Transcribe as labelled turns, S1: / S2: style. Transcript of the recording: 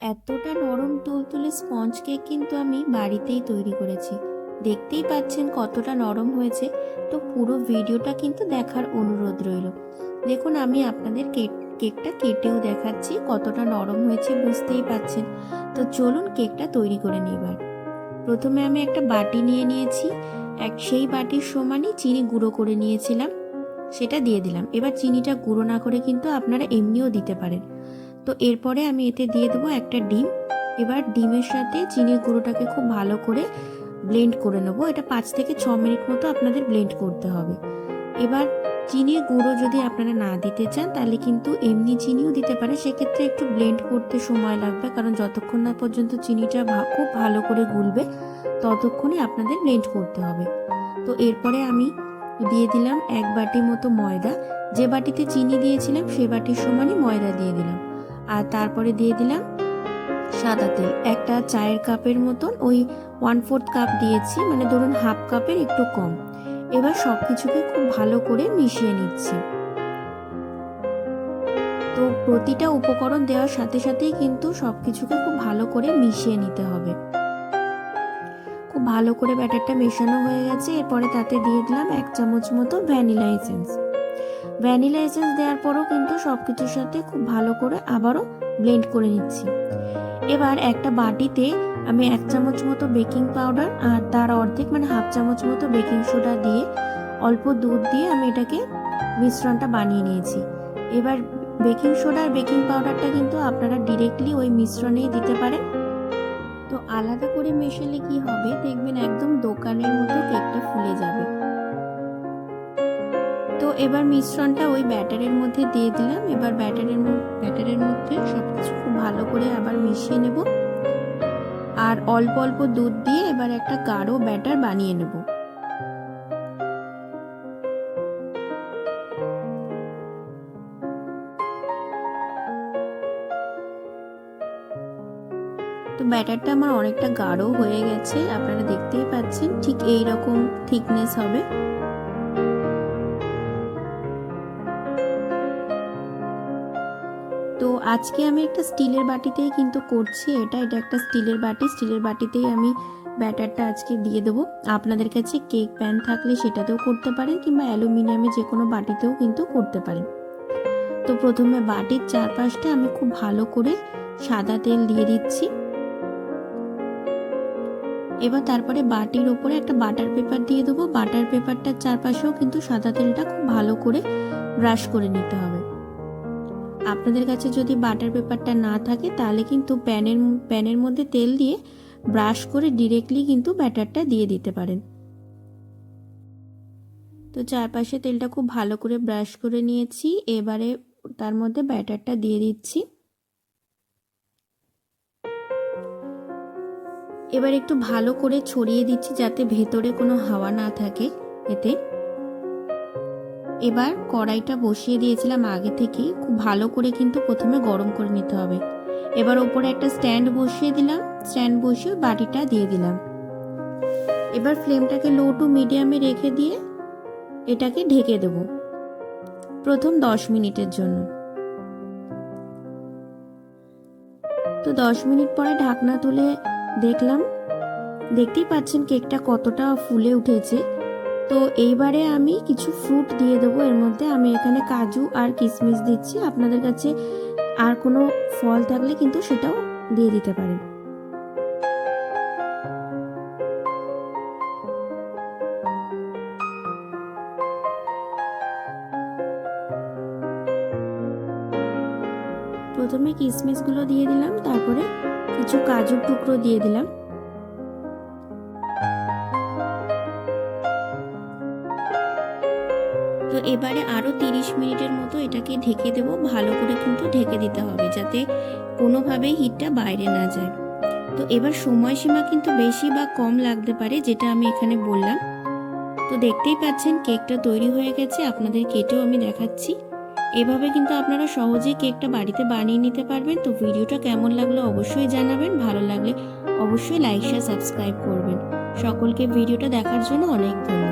S1: এতটা নরম তুলতুলে স্পঞ্জ কেক কিন্তু আমি বাড়িতেই তৈরি করেছি। দেখতেই পাচ্ছেন কতটা নরম হয়েছে। তো পুরো ভিডিওটা কিন্তু দেখার অনুরোধ রইল। দেখুন আমি আপনাদের কেকটা কেটেও দেখাচ্ছি, কতটা নরম হয়েছে বুঝতেই পাচ্ছেন। তো চলুন কেকটা তৈরি করে নিই। এবার প্রথমে আমি একটা বাটি নিয়ে নিয়েছি, সেই বাটির সমানই চিনি গুঁড়ো করে নিয়েছিলাম, সেটা দিয়ে দিলাম। এবার চিনিটা গুঁড়ো না করে কিন্তু আপনারা এমনিও দিতে পারেন। তো এরপরে আমি এতে দিয়ে দেবো একটা ডিম। এবার ডিমের সাথে চিনির গুঁড়োটাকে খুব ভালো করে ব্লেন্ড করে নেবো। এটা 5 থেকে 6 মিনিট মতো আপনাদের ব্লেন্ড করতে হবে। এবার চিনির গুঁড়ো যদি আপনারা না দিতে চান তাহলে কিন্তু এমনি চিনিও দিতে পারে, সেক্ষেত্রে একটু ব্লেন্ড করতে সময় লাগবে, কারণ যতক্ষণ না পর্যন্ত চিনিটা খুব ভালো করে গুলবে ততক্ষণই আপনাদের ব্লেন্ড করতে হবে। তো এরপরে আমি দিয়ে দিলাম 1 বাটি মতো ময়দা। যে বাটিতে চিনি দিয়েছিলাম সে বাটির সমানই ময়দা দিয়ে দিলাম। আর তারপরে দিয়ে দিলাম সাদা তেল, একটা চায়ের কাপের মতন, ওই 1/4 কাপ দিয়েছি, মানে ধরুন হাফ কাপের একটু কম। এবার সব কিছুকে খুব ভালো করে মিশিয়ে নিচ্ছি। তো প্রতিটা উপকরণ দেওয়ার সাথে সাথেই কিন্তু সব কিছুকে খুব ভালো করে মিশিয়ে নিতে হবে। খুব ভালো করে ব্যাটারটা মেশানো হয়ে গেছে। এরপরে তাতে দিয়ে দিলাম 1 চামচ মতো ভ্যানিলা এসেন্স। ভ্যানিলা এসেন্স দেওয়ার পরও কিন্তু সব কিছুর সাথে খুব ভালো করে আবারও ব্লেন্ড করে নিচ্ছি। এবার একটা বাটিতে আমি 1 চামচ মতো বেকিং পাউডার আর তার অর্ধেক মানে হাফ চামচ মতো বেকিং সোডা দিয়ে অল্প দুধ দিয়ে আমি এটাকে মিশ্রণটা বানিয়ে নিয়েছি। এবার বেকিং সোডা আর বেকিং পাউডারটা কিন্তু আপনারা ডিরেক্টলি ওই মিশ্রণেই দিতে পারেন। তো আলাদা করে মেশালে কি হবে, দেখবেন একদম দোকানের মতো কেকটা ফুলে যাবে। তো এবার মিশ্রণটা ওই ব্যাটারের মধ্যে দিয়ে দিলাম। এবার ব্যাটারের মধ্যে সবকিছু খুব ভালো করে আবার মিশিয়ে নেব। আর অল্প অল্প দুধ দিয়ে এবার একটা গাঢ় ব্যাটার বানিয়ে নেব। তো ব্যাটারটা আমার অনেকটা গাঢ় হয়ে গেছে, আপনারা দেখতেই পাচ্ছেন ঠিক এই রকম থিকনেস হবে। তো আজকে আমি একটা স্টিলের বাটিতেই কিন্তু করছি। এটা একটা স্টিলের বাটিতেই আমি ব্যাটারটা আজকে দিয়ে দেবো। আপনাদের কাছে কেক প্যান থাকলে সেটাতেও করতে পারেন, কিংবা অ্যালুমিনিয়ামে যে কোনো বাটিতেও কিন্তু করতে পারেন। তো প্রথমে বাটির চারপাশটা আমি খুব ভালো করে সাদা তেল দিয়ে দিচ্ছি। এবার তারপরে বাটির ওপরে একটা বাটার পেপার দিয়ে দেবো। বাটার পেপারটার চারপাশেও কিন্তু সাদা তেলটা খুব ভালো করে ব্রাশ করে নিতে হবে। আপনাদের কাছে যদি বাটার পেপারটা না থাকে তাহলে কিন্তু প্যানের মধ্যে তেল দিয়ে ব্রাশ করে ডিরেক্টলি কিন্তু ব্যাটারটা দিয়ে দিতে পারেন। তো চারপাশে তেলটা খুব ভালো করে ব্রাশ করে নিয়েছি। এবারে তার মধ্যে ব্যাটারটা দিয়ে দিচ্ছি। এবার একটু ভালো করে ছড়িয়ে দিচ্ছি যাতে ভেতরে কোনো হাওয়া না থাকে এতে। এবার কড়াইটা বসিয়ে দিয়েছিলাম আগে থেকেই, খুব ভালো করে কিন্তু প্রথমে গরম করে নিতে হবে। এবার ওপরে একটা স্ট্যান্ড বসিয়ে দিলাম, স্ট্যান্ড বসিয়ে বাটিটা দিয়ে দিলাম। এবার ফ্লেমটাকে লো টু মিডিয়ামে রেখে দিয়ে এটাকে ঢেকে দেব প্রথম 10 মিনিটের জন্য। তো 10 মিনিট পরে ঢাকনা তুলে দেখলাম, দেখতেই পাচ্ছেন কেকটা কতটা ফুলে উঠেছে। তো এইবারে আমি কিছু ফ্রুট দিয়ে দেবো এর মধ্যে। আমি এখানে কাজু আর কিশমিশ দিচ্ছি, আপনাদের কাছে আর কোনো ফল থাকলে কিন্তু সেটাও দিয়ে দিতে পারেন। প্রথমে কিশমিশগুলো দিয়ে দিলাম, তারপরে কিছু কাজুর টুকরো দিয়ে দিলাম। তো এবারে আরও 30 মিনিটের মতো এটাকে ঢেকে দেবো। ভালো করে কিন্তু ঢেকে দিতে হবে যাতে কোনোভাবেই হিটটা বাইরে না যায়। তো এবার সময়সীমা কিন্তু বেশি বা কম লাগতে পারে, যেটা আমি এখানে বললাম। তো দেখতেই পাচ্ছেন কেকটা তৈরি হয়ে গেছে, আপনাদের কেটেও আমি দেখাচ্ছি। এভাবে কিন্তু আপনারা সহজেই কেকটা বাড়িতে বানিয়ে নিতে পারবেন। তো ভিডিওটা কেমন লাগলো অবশ্যই জানাবেন, ভালো লাগলে অবশ্যই লাইক শেয়ার সাবস্ক্রাইব করবেন। সকলকে ভিডিওটা দেখার জন্য অনেক ধন্যবাদ।